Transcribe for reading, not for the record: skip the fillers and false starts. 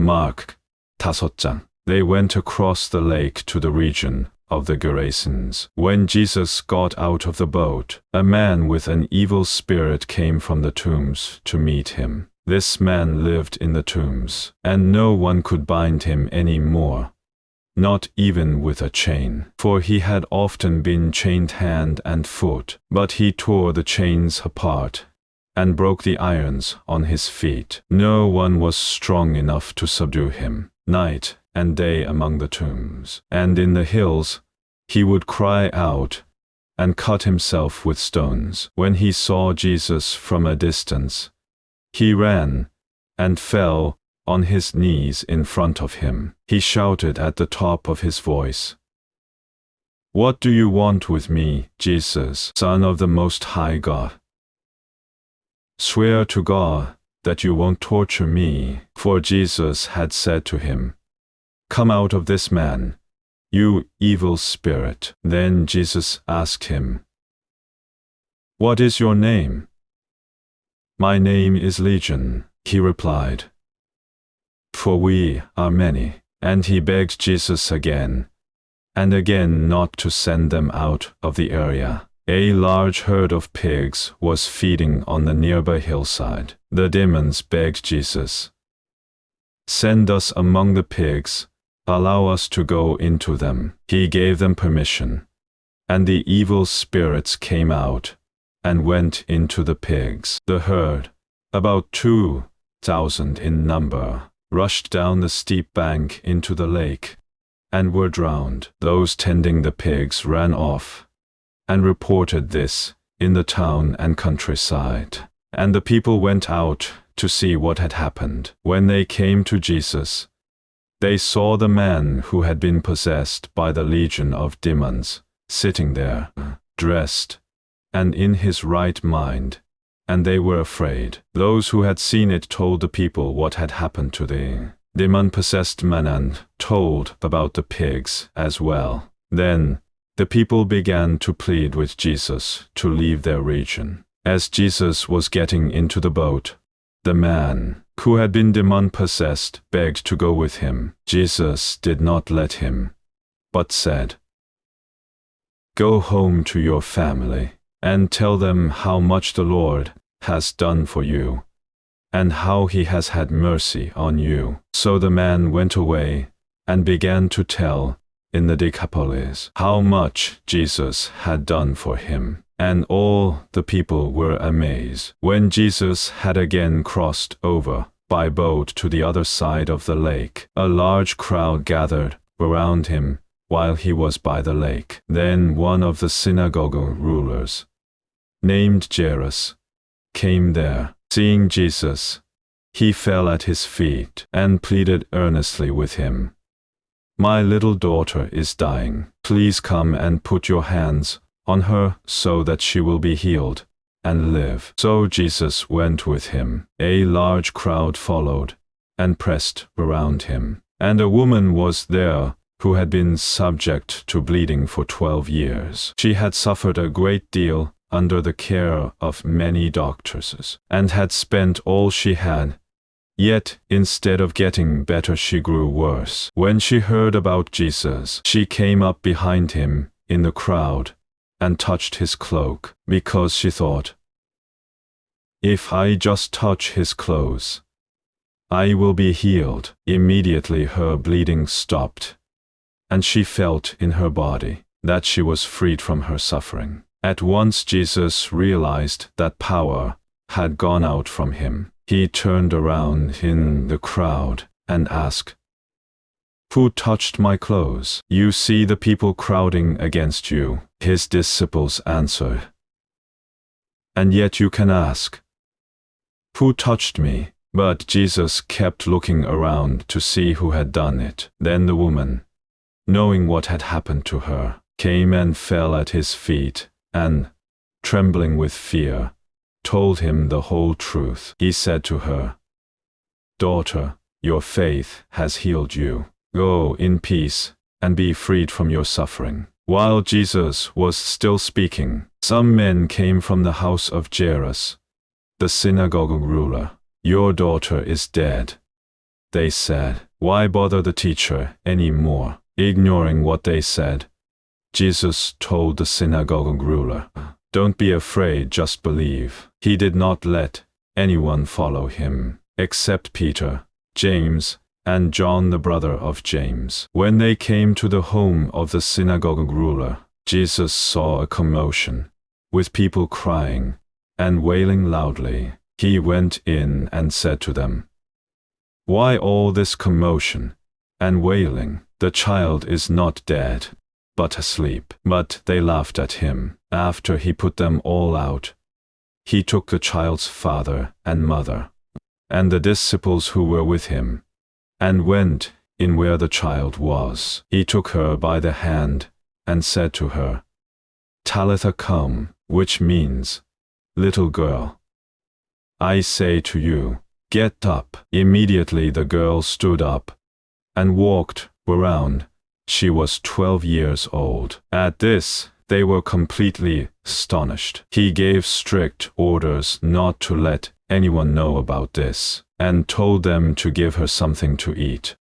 Mark 5장. They went across the lake to the region of the Gerasenes. When Jesus got out of the boat, a man with an evil spirit came from the tombs to meet him. This man lived in the tombs, and no one could bind him any more, not even with a chain, for he had often been chained hand and foot. But he tore the chains apart and broke the irons on his feet. No one was strong enough to subdue him. Night and day among the tombs and in the hills he would cry out and cut himself with stones. When he saw Jesus from a distance, he ran and fell on his knees in front of him. He shouted at the top of his voice, "What do you want with me, Jesus, Son of the Most High God? Swear to God that you won't torture me." For Jesus had said to him, "Come out of this man, you evil spirit." Then Jesus asked him, "What is your name?" "My name is Legion," he replied, "for we are many." And he begged Jesus again and again not to send them out of the area. A large herd of pigs was feeding on the nearby hillside. The demons begged Jesus, "Send us among the pigs, allow us to go into them." He gave them permission, and the evil spirits came out and went into the pigs. The herd, about 2,000 in number, rushed down the steep bank into the lake and were drowned. Those tending the pigs ran off and reported this in the town and countryside, and the people went out to see what had happened. When they came to Jesus, they saw the man who had been possessed by the legion of demons sitting there, dressed and in his right mind, and they were afraid. Those who had seen it told the people what had happened to the demon-possessed man and told about the pigs as well. Then the people began to plead with Jesus to leave their region. As Jesus was getting into the boat, the man who had been demon-possessed begged to go with him. Jesus did not let him, but said, "Go home to your family and tell them how much the Lord has done for you, and how he has had mercy on you." So the man went away and began to tell in the Decapolis how much Jesus had done for him, and all the people were amazed. When Jesus had again crossed over by boat to the other side of the lake, a large crowd gathered around him while he was by the lake. Then one of the synagogue rulers, named Jairus, came there. Seeing Jesus, he fell at his feet and pleaded earnestly with him, "My little daughter is dying. Please come and put your hands on her so that she will be healed and live." So Jesus went with him. A large crowd followed and pressed around him. And a woman was there who had been subject to bleeding for 12 years. She had suffered a great deal under the care of many doctors, and had spent all she had. Yet, instead of getting better, she grew worse. When she heard about Jesus, she came up behind him in the crowd and touched his cloak, because she thought, "If I just touch his clothes, I will be healed." Immediately her bleeding stopped, and she felt in her body that she was freed from her suffering. At once Jesus realized that power had gone out from him. He turned around in the crowd and asked, "Who touched my clothes?" "You see the people crowding against you," his disciples answered. "And yet you can ask, 'Who touched me?'" But Jesus kept looking around to see who had done it. Then the woman, knowing what had happened to her, came and fell at his feet, and, trembling with fear, told him the whole truth. He said to her, "Daughter, your faith has healed you. Go in peace and be freed from your suffering." While Jesus was still speaking, some men came from the house of Jairus, the synagogue ruler. "Your daughter is dead," They said, "Why bother the teacher any more?" Ignoring what they said, Jesus told the synagogue ruler, "Don't be afraid, just believe." He did not let anyone follow him, except Peter, James, and John, the brother of James. When they came to the home of the synagogue ruler, Jesus saw a commotion, with people crying and wailing loudly. He went in and said to them, "Why all this commotion and wailing? The child is not dead, but asleep." But they laughed at him. After he put them all out, he took the child's father and mother, and the disciples who were with him, and went in where the child was. He took her by the hand and said to her, "Talitha cum," which means, "Little girl, I say to you, get up." Immediately the girl stood up and walked around. She was 12 years old. At this, they were completely astonished. He gave strict orders not to let anyone know about this, and told them to give her something to eat.